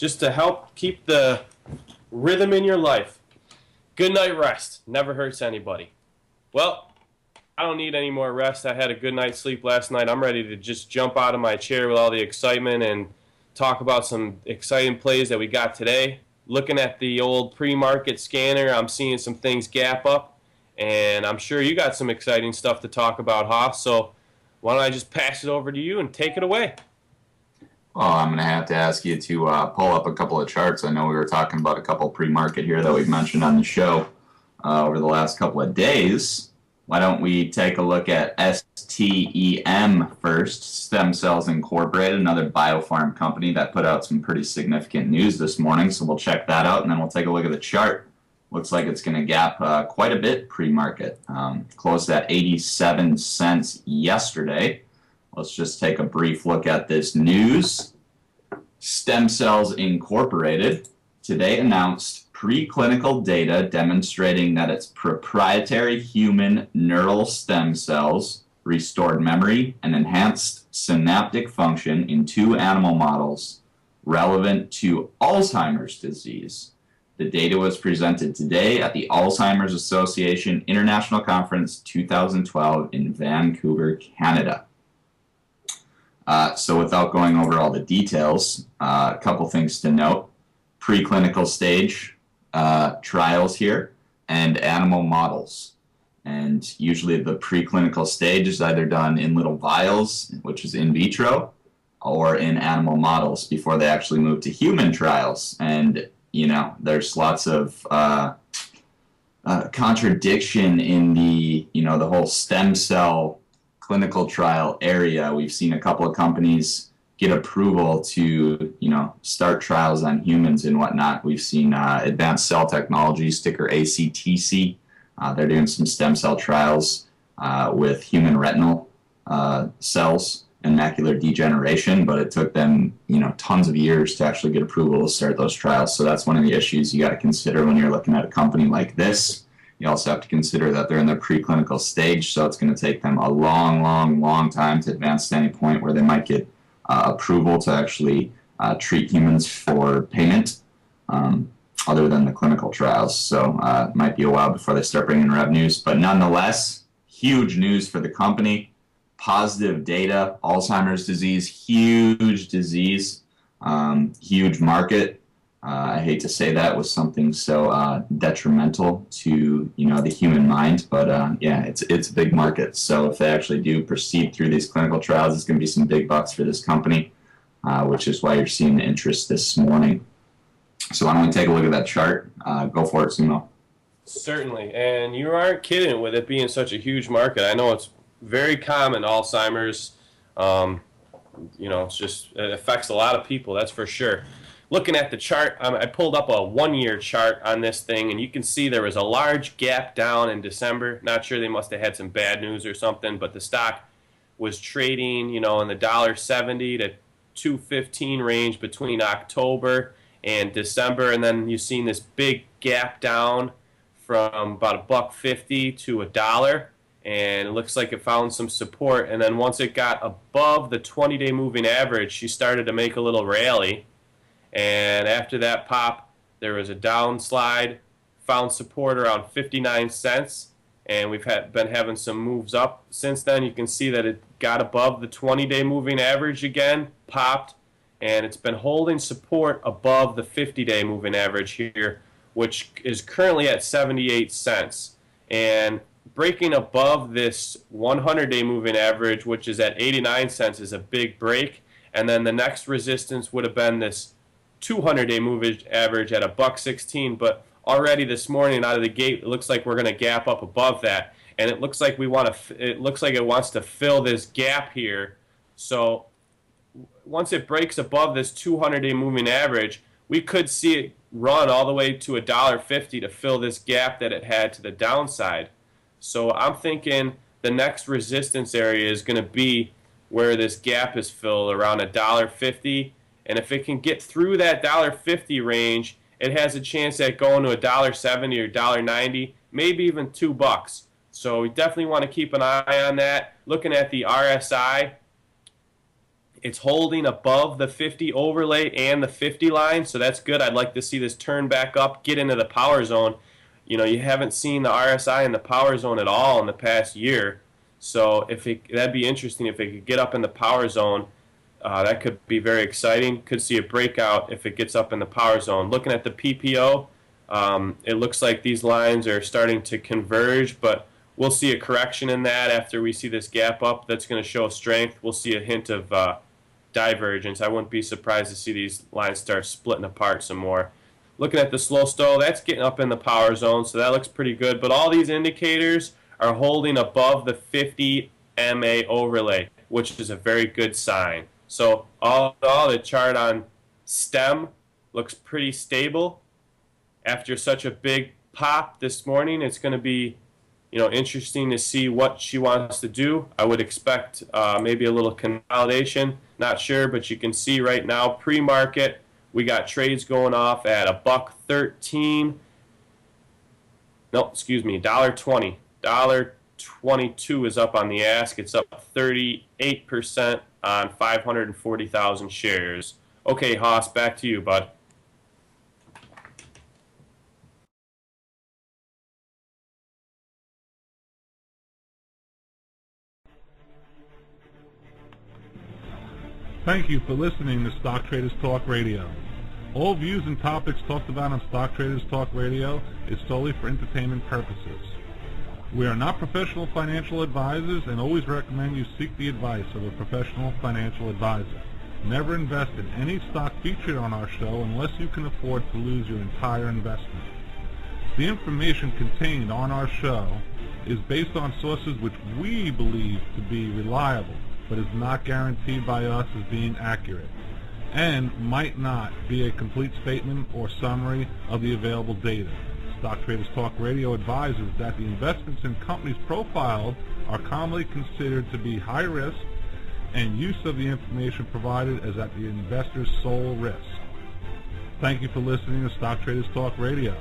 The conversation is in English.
just to help keep the rhythm in your life. Good night rest. Never hurts anybody. Well, I don't need any more rest. I had a good night's sleep last night. I'm ready to just jump out of my chair with all the excitement and talk about some exciting plays that we got today. Looking at the old pre-market scanner, I'm seeing some things gap up, and I'm sure you got some exciting stuff to talk about, Hoff. So why don't I just pass it over to you and take it away? Well, I'm going to have to ask you to pull up a couple of charts. I know we were talking about a couple pre-market here that we've mentioned on the show over the last couple of days. Why don't we take a look at STEM first, Stem Cells Incorporated, another biopharm company that put out some pretty significant news this morning. So we'll check that out, and then we'll take a look at the chart. Looks like it's going to gap quite a bit pre-market. Closed at 87 cents yesterday. Let's just take a brief look at this news. Stem Cells Incorporated today announced preclinical data demonstrating that its proprietary human neural stem cells restored memory and enhanced synaptic function in 2 animal models relevant to Alzheimer's disease. The data was presented today at the Alzheimer's Association International Conference 2012 in Vancouver, Canada. So without going over all the details, a couple things to note. Preclinical stage trials here and animal models. And usually the preclinical stage is either done in little vials, which is in vitro, or in animal models before they actually move to human trials. And, you know, there's lots of contradiction in the, the whole stem cell clinical trial area. We've seen a couple of companies get approval to, start trials on humans and whatnot. We've seen Advanced Cell Technologies, ticker ACTC. They're doing some stem cell trials with human retinal cells and macular degeneration, but it took them, tons of years to actually get approval to start those trials. So that's one of the issues you got to consider when you're looking at a company like this. You also have to consider that they're in their preclinical stage, so it's going to take them a long time to advance to any point where they might get approval to actually treat humans for payment, other than the clinical trials. So it might be a while before they start bringing revenues. But nonetheless, huge news for the company. Positive data. Alzheimer's disease, huge disease, huge market. I hate to say that with something so detrimental to the human mind, but yeah, it's a big market. So if they actually do proceed through these clinical trials, it's going to be some big bucks for this company, which is why you're seeing the interest this morning. So why don't we take a look at that chart? Go for it, Sumo. Certainly, and you aren't kidding with it being such a huge market. I know it's very common, Alzheimer's. It affects a lot of people, that's for sure. Looking at the chart, I pulled up a 1-year chart on this thing, and you can see there was a large gap down in December. Not sure, they must have had some bad news or something, but the stock was trading, in the $1.70 to $2.15 range between October and December, and then you've seen this big gap down from about $1.50 to $1, and it looks like it found some support. And then once it got above the 20-day moving average, she started to make a little rally. And after that pop, there was a downslide, found support around 59 cents, and we've been having some moves up since then. You can see that it got above the 20-day moving average again, popped, and it's been holding support above the 50-day moving average here, which is currently at 78 cents. And breaking above this 100-day moving average, which is at 89 cents, is a big break. And then the next resistance would have been this 200-day moving average at $1.16, but already this morning out of the gate, it looks like we're going to gap up above that, and it looks like it looks like it wants to fill this gap here. So once it breaks above this 200-day moving average, we could see it run all the way to $1.50 to fill this gap that it had to the downside. So I'm thinking the next resistance area is going to be where this gap is filled, around $1.50. And if it can get through that $1.50 range, it has a chance at going to $1.70 or $1.90, maybe even $2. So we definitely want to keep an eye on that. Looking at the RSI, It's holding above the 50 overlay and the 50 line, so that's good. I'd like to see this turn back up, get into the power zone. You know, you haven't seen the RSI in the power zone at all in the past year, so that'd be interesting if it could get up in the power zone. That could be very exciting. Could see a breakout if it gets up in the power zone. Looking at the PPO, it looks like these lines are starting to converge, but we'll see a correction in that after we see this gap up. That's going to show strength. We'll see a hint of divergence. I wouldn't be surprised to see these lines start splitting apart some more. Looking at the slow stow, that's getting up in the power zone, so that looks pretty good. But all these indicators are holding above the 50 MA overlay, which is a very good sign. So all in all, the chart on STEM looks pretty stable. After such a big pop this morning, it's going to be, you know, interesting to see what she wants to do. I would expect maybe a little consolidation. Not sure, but you can see right now, pre-market, we got trades going off at $1.13. No, excuse me, $1.20. $1.22 is up on the ask. It's up 38% on 540,000 shares. Okay, Haas, back to you, bud. Thank you for listening to Stock Traders Talk Radio. All views and topics talked about on Stock Traders Talk Radio is solely for entertainment purposes. We are not professional financial advisors and always recommend you seek the advice of a professional financial advisor. Never invest in any stock featured on our show unless you can afford to lose your entire investment. The information contained on our show is based on sources which we believe to be reliable, but is not guaranteed by us as being accurate, and might not be a complete statement or summary of the available data. Stock Traders Talk Radio advises that the investments in companies profiled are commonly considered to be high risk, and use of the information provided is at the investor's sole risk. Thank you for listening to Stock Traders Talk Radio.